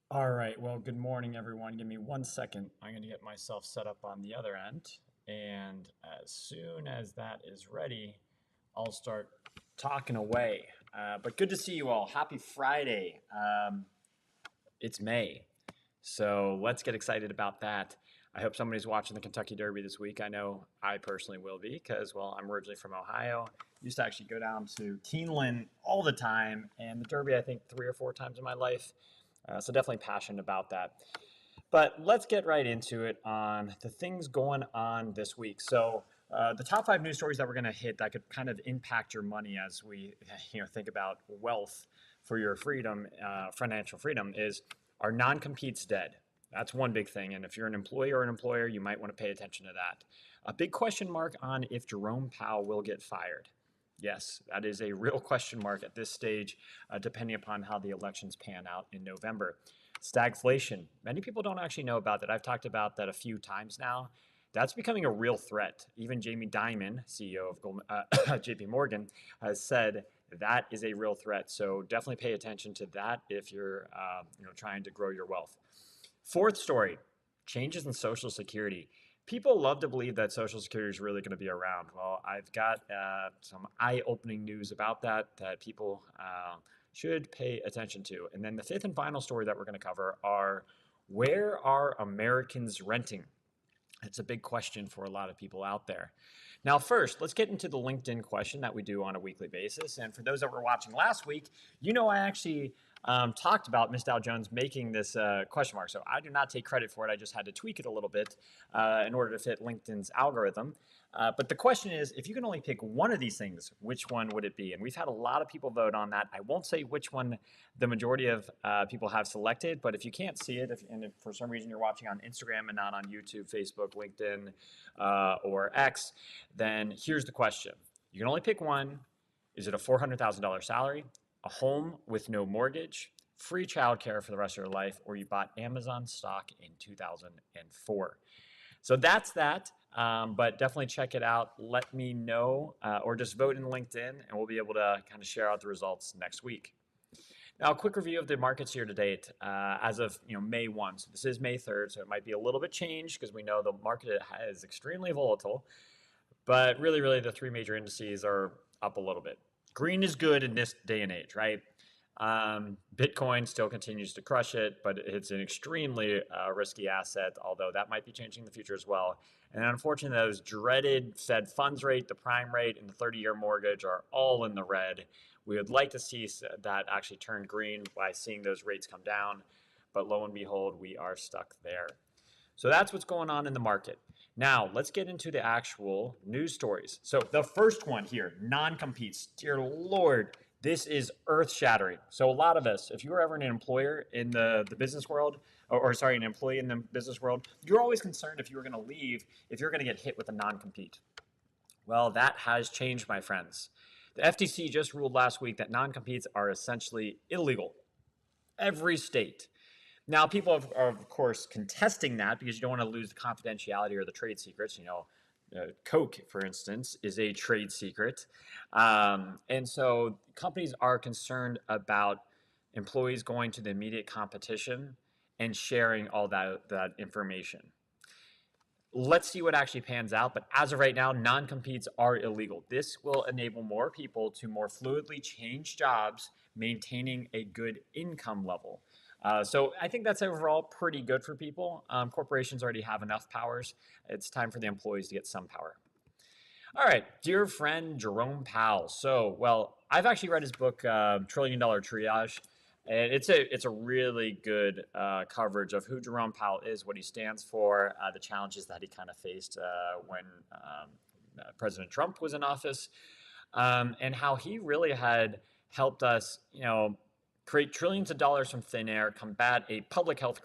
All right. Well, good morning, everyone. Give me 1 second. I'm going to get myself set up on the other end. And as soon as that is ready, I'll start talking away. But good to see you all. Happy Friday. It's May. So let's get excited about that. I hope somebody's watching the Kentucky Derby this week. I know I personally will be because, well, I'm originally from Ohio. Used to actually go down to Keeneland all the time, and the Derby, I think, 3 or 4 times in my life. So definitely passionate about that. But let's get right into it on the things going on this week. So the top 5 news stories that we're going to hit that could kind of impact your money as we think about wealth for your freedom, financial freedom, is are non-competes dead? That's one big thing. And if you're an employee or an employer, you might want to pay attention to that. A big question mark on if Jerome Powell will get fired. Yes, that is a real question mark at this stage, depending upon how the elections pan out in November. Stagflation. Many people don't actually know about that. I've talked about that a few times now. That's becoming a real threat. Even Jamie Dimon, CEO of JP Morgan, has said that is a real threat. So definitely pay attention to that if you're trying to grow your wealth. Fourth story, changes in Social Security. People love to believe that Social Security is really going to be around. Well, I've got some eye-opening news about that people should pay attention to. And then the fifth and final story that we're going to cover are, where are Americans renting? It's a big question for a lot of people out there. Now, first, let's get into the LinkedIn question that we do on a weekly basis. And for those that were watching last week, I actually talked about Miss Dow Jones making this question mark. So I do not take credit for it. I just had to tweak it a little bit in order to fit LinkedIn's algorithm. But the question is, if you can only pick one of these things, which one would it be? And we've had a lot of people vote on that. I won't say which one the majority of people have selected, but if you can't see it, if for some reason you're watching on Instagram and not on YouTube, Facebook, LinkedIn, or X, then here's the question. You can only pick one. Is it a $400,000 salary, a home with no mortgage, free childcare for the rest of your life, or you bought Amazon stock in 2004? So that's that. But definitely check it out. Let me know, or just vote in LinkedIn, and we'll be able to kind of share out the results next week. Now, a quick review of the markets here to date as of May 1. So this is May 3rd, so it might be a little bit changed because we know the market is extremely volatile. But really, really, the 3 major indices are up a little bit. Green is good in this day and age, right? Bitcoin still continues to crush it, but it's an extremely risky asset, although that might be changing in the future as well. And unfortunately, those dreaded Fed funds rate, the prime rate, and the 30-year mortgage are all in the red. We would like to see that actually turn green by seeing those rates come down, but lo and behold, we are stuck there. So that's what's going on in the market. Now, let's get into the actual news stories. So the first one here, non-competes. Dear Lord, this is earth-shattering. So a lot of us, if you were ever an employer in the business world, an employee in the business world, you're always concerned if you were going to leave, if you're going to get hit with a non-compete. Well, that has changed, my friends. The FTC just ruled last week that non-competes are essentially illegal. Every state. Now, people are, of course, contesting that because you don't want to lose the confidentiality or the trade secrets. Coke, for instance, is a trade secret. And so companies are concerned about employees going to the immediate competition and sharing all that information. Let's see what actually pans out. But as of right now, non-competes are illegal. This will enable more people to more fluidly change jobs, maintaining a good income level. So I think that's overall pretty good for people. Corporations already have enough powers. It's time for the employees to get some power. All right, dear friend Jerome Powell. I've actually read his book, Trillion Dollar Triage. And it's a really good coverage of who Jerome Powell is, what he stands for, the challenges that he kind of faced when President Trump was in office, and how he really had helped us, create trillions of dollars from thin air, combat a public health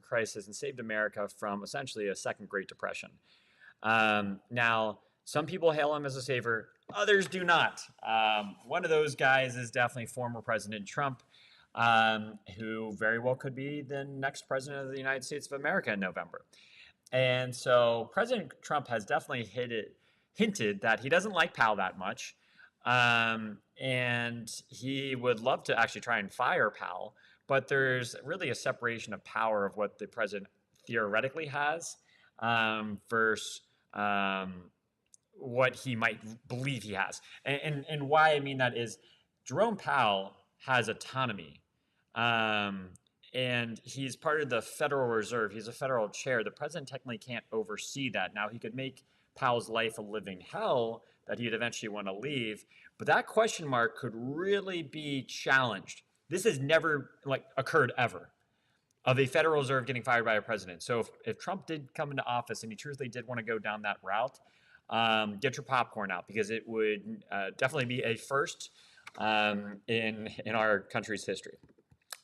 crisis, and saved America from essentially a second Great Depression. Now, some people hail him as a savior, others do not. One of those guys is definitely former President Trump, who very well could be the next president of the United States of America in November. And so President Trump has definitely hinted that he doesn't like Powell that much. And he would love to actually try and fire Powell, but there's really a separation of power of what the president theoretically has versus what he might believe he has. And why I mean that is Jerome Powell has autonomy. And he's part of the Federal Reserve. He's a federal chair. The president technically can't oversee that. Now, he could make Powell's life a living hell that he'd eventually want to leave, but that question mark could really be challenged. This has never occurred ever, of a Federal Reserve getting fired by a president. So if Trump did come into office and he truthfully did want to go down that route, get your popcorn out, because it would definitely be a first in our country's history.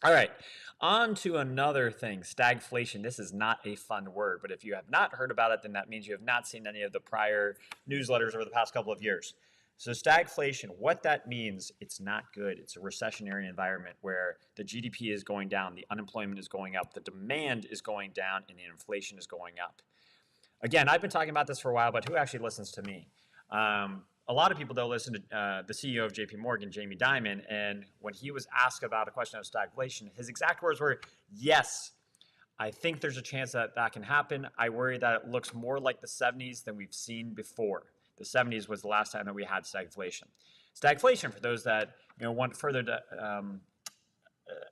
All right, on to another thing, stagflation. This is not a fun word, but if you have not heard about it, then that means you have not seen any of the prior newsletters over the past couple of years. So stagflation, what that means, it's not good. It's a recessionary environment where the GDP is going down, the unemployment is going up, the demand is going down, and the inflation is going up. Again, I've been talking about this for a while, but who actually listens to me? A lot of people don't listen to the CEO of JP Morgan, Jamie Dimon, and when he was asked about a question of stagflation, his exact words were, yes, I think there's a chance that that can happen. I worry that it looks more like the 70s than we've seen before. The 70s was the last time that we had stagflation. Stagflation, for those that want further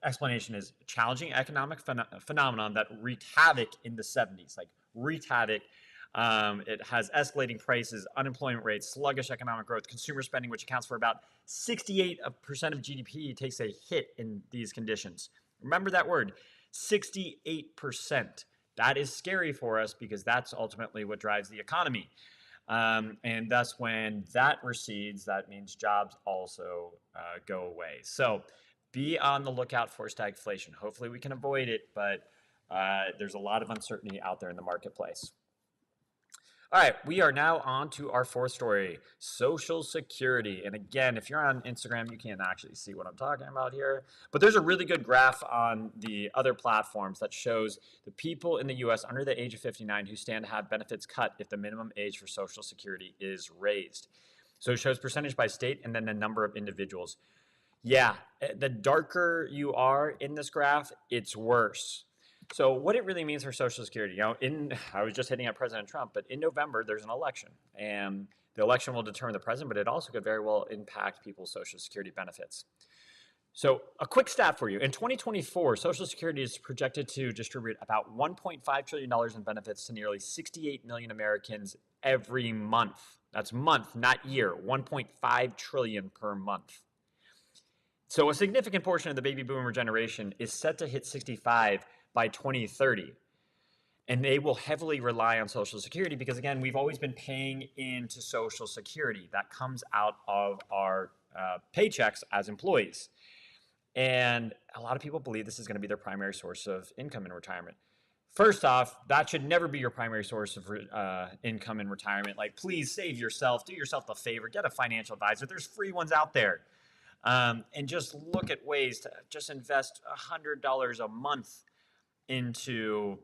explanation, is a challenging economic phenomenon that wreaked havoc in the 70s, wreaked havoc. It has escalating prices, unemployment rates, sluggish economic growth, consumer spending, which accounts for about 68% of GDP, takes a hit in these conditions. Remember that word, 68%. That is scary for us because that's ultimately what drives the economy. And thus, when that recedes, that means jobs also go away. So be on the lookout for stagflation. Hopefully we can avoid it, but there's a lot of uncertainty out there in the marketplace. All right, we are now on to our fourth story, Social Security. And again, if you're on Instagram, you can't actually see what I'm talking about here. But there's a really good graph on the other platforms that shows the people in the U.S. under the age of 59 who stand to have benefits cut if the minimum age for Social Security is raised. So it shows percentage by state and then the number of individuals. Yeah, the darker you are in this graph, it's worse. So what it really means for Social Security, I was just hitting at President Trump, but in November, there's an election. And the election will determine the president, but it also could very well impact people's Social Security benefits. So a quick stat for you. In 2024, Social Security is projected to distribute about $1.5 trillion in benefits to nearly 68 million Americans every month. That's month, not year. 1.5 trillion per month. So a significant portion of the baby boomer generation is set to hit 65 by 2030. And they will heavily rely on Social Security because, again, we've always been paying into Social Security. That comes out of our paychecks as employees. And a lot of people believe this is going to be their primary source of income in retirement. First off, that should never be your primary source of income in retirement. Please save yourself. Do yourself a favor. Get a financial advisor. There's free ones out there. And just look at ways to just invest $100 a month into,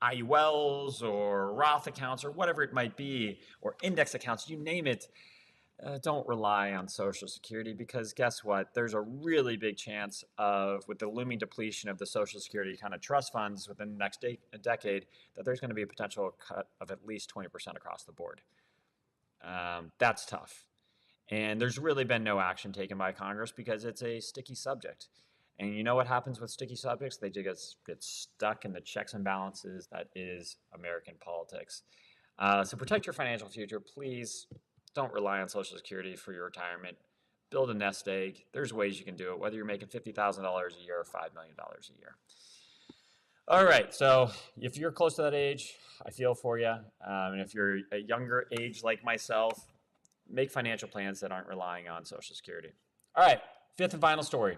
IULs or Roth accounts or whatever it might be, or index accounts, you name it. Don't rely on Social Security because guess what? There's a really big chance with the looming depletion of the Social Security kind of trust funds within the next decade, that there's going to be a potential cut of at least 20% across the board. That's tough. And there's really been no action taken by Congress because it's a sticky subject. And you know what happens with sticky subjects? They just get stuck in the checks and balances that is American politics. So protect your financial future. Please don't rely on Social Security for your retirement. Build a nest egg. There's ways you can do it, whether you're making $50,000 a year or $5 million a year. All right, so if you're close to that age, I feel for you. And if you're a younger age like myself, make financial plans that aren't relying on Social Security. All right, fifth and final story.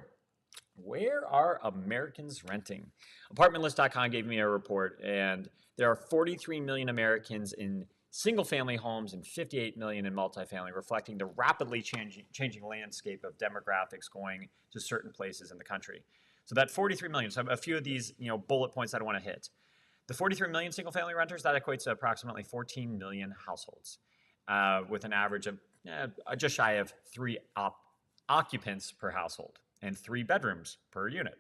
Where are Americans renting? Apartmentlist.com gave me a report, and there are 43 million Americans in single-family homes and 58 million in multifamily, reflecting the rapidly changing landscape of demographics going to certain places in the country. So that 43 million, so a few of these bullet points that I want to hit. The 43 million single-family renters, that equates to approximately 14 million households, with an average of just shy of 3 occupants per household and 3 bedrooms per unit.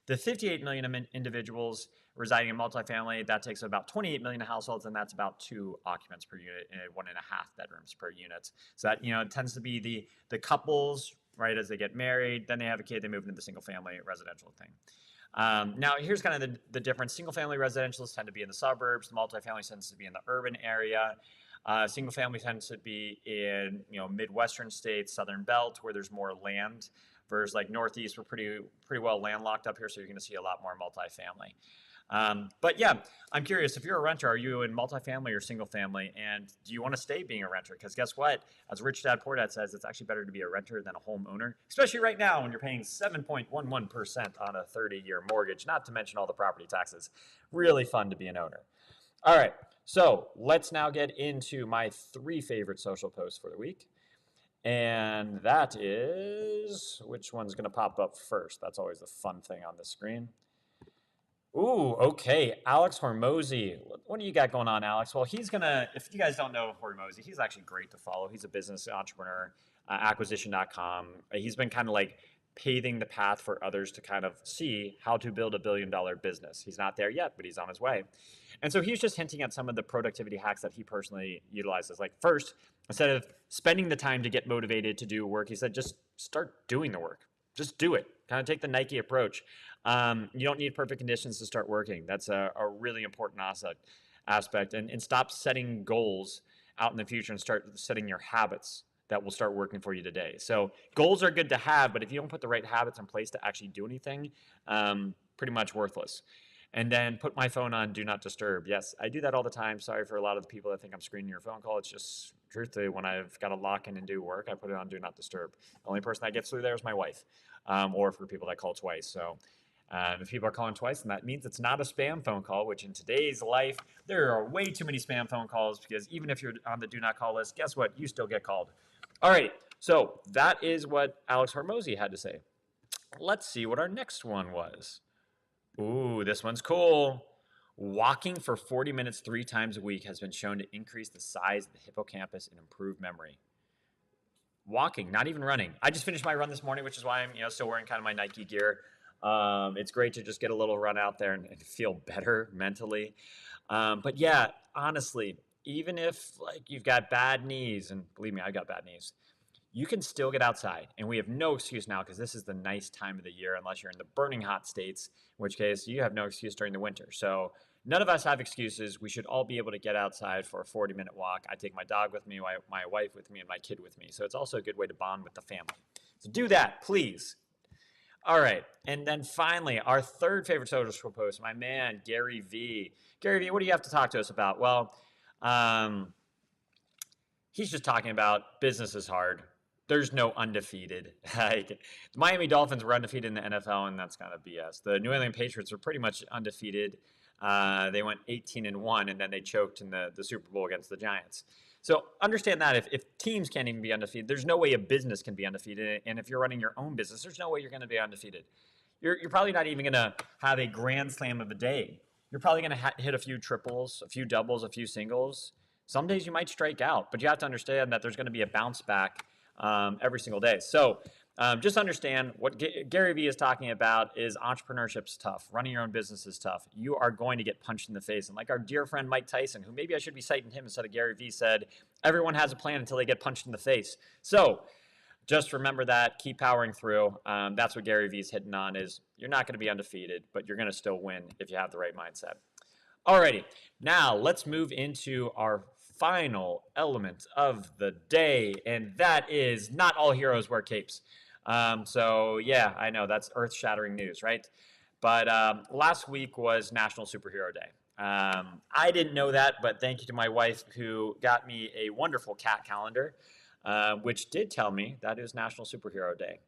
The 58 million individuals residing in multifamily, that takes about 28 million households, and that's about 2 occupants per unit and 1.5 bedrooms per unit. So that, it tends to be the couples, right, as they get married, then they have a kid, they move into the single family residential thing. Now, here's kind of the difference. Single family residentials tend to be in the suburbs. The multifamily tends to be in the urban area. Single family tends to be in Midwestern states, Southern Belt, where there's more land. Versus like Northeast, we're pretty well landlocked up here, so you're going to see a lot more multifamily. But yeah, I'm curious, if you're a renter, are you in multifamily or single family? And do you want to stay being a renter? Because guess what? As Rich Dad Poor Dad says, it's actually better to be a renter than a homeowner, especially right now when you're paying 7.11% on a 30-year mortgage, not to mention all the property taxes. Really fun to be an owner. All right, so let's now get into my 3 favorite social posts for the week. And that is, which one's going to pop up first? That's always the fun thing on the screen. Ooh, okay. Alex Hormozy. What do you got going on, Alex? Well, he's going to, if you guys don't know Hormozy, he's actually great to follow. He's a business entrepreneur, acquisition.com. He's been kind of like paving the path for others to kind of see how to build a billion-dollar business. He's not there yet, but he's on his way. And so he's just hinting at some of the productivity hacks that he personally utilizes. Like first, instead of spending the time to get motivated to do work, he said, just start doing the work. Just do it. Kind of take the Nike approach. You don't need perfect conditions to start working. That's a really important aspect. And stop setting goals out in the future and start setting your habits that will start working for you today. So goals are good to have, but if you don't put the right habits in place to actually do anything, pretty much worthless. And then put my phone on Do Not Disturb. Yes, I do that all the time. Sorry for a lot of the people that think I'm screening your phone call. It's just truthfully when I've got to lock in and do work, I put it on Do Not Disturb. The only person that gets through there is my wife, or for people that call twice. So if people are calling twice, then that means it's not a spam phone call, which in today's life, there are way too many spam phone calls because even if you're on the Do Not Call list, guess what? You still get called. All right, so that is what Alex Hormozy had to say. Let's see what our next one was. Ooh, this one's cool. Walking for 40 minutes 3 times a week has been shown to increase the size of the hippocampus and improve memory. Walking, not even running. I just finished my run this morning, which is why I'm still wearing kind of my Nike gear. It's great to just get a little run out there and feel better mentally. But yeah, honestly, even if like you've got bad knees, and believe me, I've got bad knees, you can still get outside. And we have no excuse now because this is the nice time of the year, unless you're in the burning hot states, in which case you have no excuse during the winter. So none of us have excuses. We should all be able to get outside for a 40-minute walk. I take my dog with me, my wife with me, and my kid with me. So it's also a good way to bond with the family. So do that, please. All right. And then finally, our 3rd favorite social post, my man, Gary V. Gary V, what do you have to talk to us about? Well, he's just talking about business is hard. There's no undefeated. Like, the Miami Dolphins were undefeated in the NFL, and that's kind of BS. The New England Patriots were pretty much undefeated. They went 18-1, and then they choked in the Super Bowl against the Giants. So understand that if teams can't even be undefeated, there's no way a business can be undefeated. And if you're running your own business, there's no way you're going to be undefeated. You're probably not even going to have a grand slam of a day. You're probably going to hit a few triples, a few doubles, a few singles. Some days you might strike out, but you have to understand that there's going to be a bounce back every single day. So just understand what Gary Vee is talking about is entrepreneurship's tough. Running your own business is tough. You are going to get punched in the face. And like our dear friend Mike Tyson, who maybe I should be citing him instead of Gary Vee, said, everyone has a plan until they get punched in the face. So just remember that. Keep powering through. That's what Gary Vee's hitting on is you're not going to be undefeated, but you're going to still win if you have the right mindset. Alrighty, now let's move into our final element of the day, and that is not all heroes wear capes. So yeah, I know that's earth-shattering news, right? But last week was National Superhero Day. I didn't know that, but thank you to my wife who got me a wonderful cat calendar, which did tell me that it was National Superhero Day.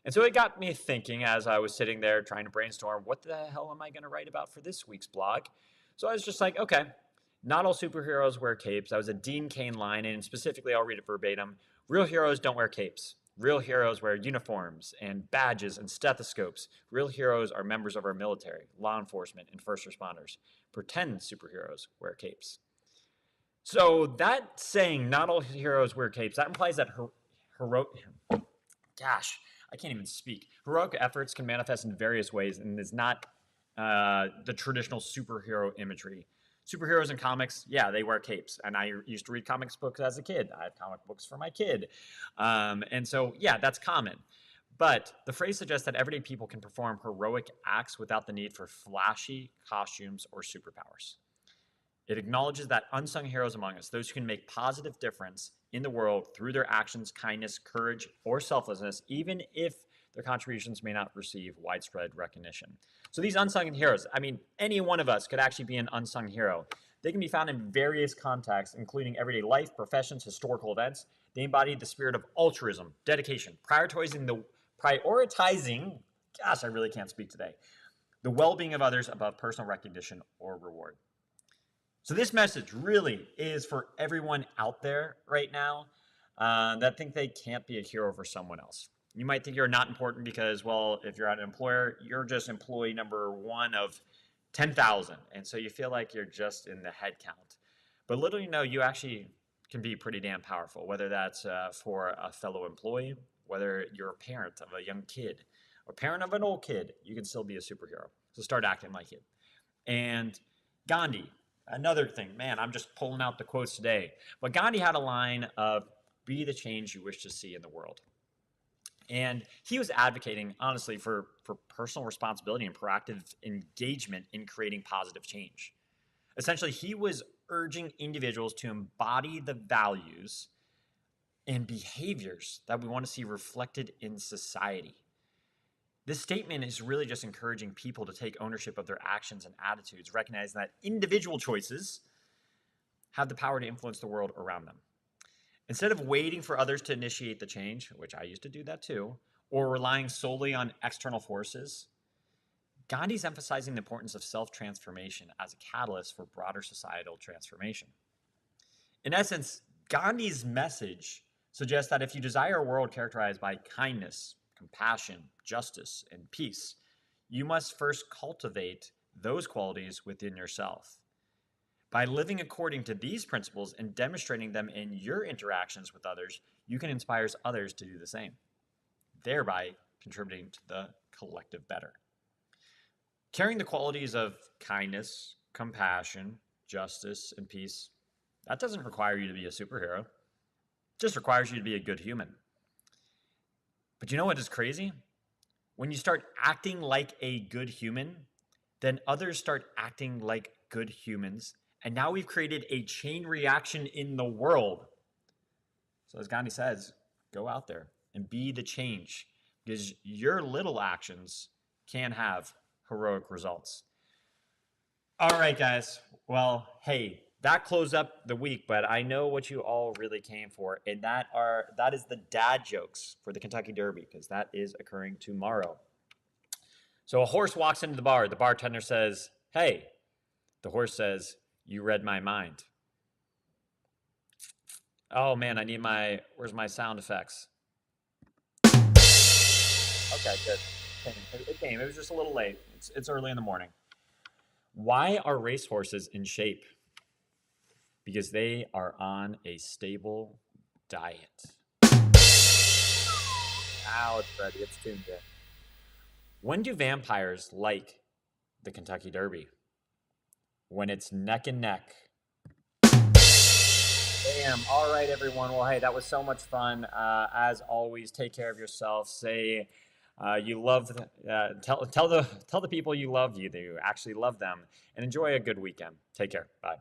And so it got me thinking as I was sitting there trying to brainstorm, what the hell am I going to write about for this week's blog? So I was just like, okay, not all superheroes wear capes. That was a Dean Cain line, and specifically, I'll read it verbatim. Real heroes don't wear capes. Real heroes wear uniforms and badges and stethoscopes. Real heroes are members of our military, law enforcement, and first responders. Pretend superheroes wear capes. So that saying, not all heroes wear capes, that implies that I can't even speak. Heroic efforts can manifest in various ways and is not the traditional superhero imagery. Superheroes in comics, yeah, they wear capes. And I used to read comics books as a kid. I have comic books for my kid. And so, yeah, that's common. But the phrase suggests that everyday people can perform heroic acts without the need for flashy costumes or superpowers. It acknowledges that unsung heroes among us, those who can make positive difference in the world through their actions, kindness, courage, or selflessness, even if their contributions may not receive widespread recognition. So these unsung heroes, I mean, any one of us could actually be an unsung hero. They can be found in various contexts, including everyday life, professions, historical events. They embody the spirit of altruism, dedication, prioritizing, gosh, I really can't speak today, the well-being of others above personal recognition or reward. So this message really is for everyone out there right now that think they can't be a hero for someone else. You might think you're not important because, well, if you're at an employer, you're just employee number one of 10,000. And so you feel like you're just in the head count. But little you know, you actually can be pretty damn powerful, whether that's for a fellow employee, whether you're a parent of a young kid, or parent of an old kid, you can still be a superhero. So start acting like it. And Gandhi, another thing, man, I'm just pulling out the quotes today. But Gandhi had a line of, be the change you wish to see in the world. And he was advocating, honestly, for personal responsibility and proactive engagement in creating positive change. Essentially, he was urging individuals to embody the values and behaviors that we want to see reflected in society. This statement is really just encouraging people to take ownership of their actions and attitudes, recognizing that individual choices have the power to influence the world around them. Instead of waiting for others to initiate the change, which I used to do that too, or relying solely on external forces, Gandhi's emphasizing the importance of self-transformation as a catalyst for broader societal transformation. In essence, Gandhi's message suggests that if you desire a world characterized by kindness, compassion, justice, and peace, you must first cultivate those qualities within yourself. By living according to these principles and demonstrating them in your interactions with others, you can inspire others to do the same, thereby contributing to the collective better. Carrying the qualities of kindness, compassion, justice, and peace, that doesn't require you to be a superhero. It just requires you to be a good human. But you know what is crazy? When you start acting like a good human, then others start acting like good humans. And now we've created a chain reaction in the world. So as Gandhi says, go out there and be the change, because your little actions can have heroic results. All right, guys. Well, hey, that closed up the week, but I know what you all really came for, and that is the dad jokes for the Kentucky Derby, because that is occurring tomorrow. So a horse walks into the bar. The bartender says, "Hey." The horse says, "You read my mind." Oh man, where's my sound effects? Okay, good. It came. It was just a little late. It's early in the morning. Why are racehorses in shape? Because they are on a stable diet. Now it's ready. It's tuned in. When do vampires like the Kentucky Derby? When it's neck and neck. Damn. All right, everyone. Well, hey, that was so much fun. As always, take care of yourself. Say you love. Tell the people you love you that you actually love them, and enjoy a good weekend. Take care. Bye.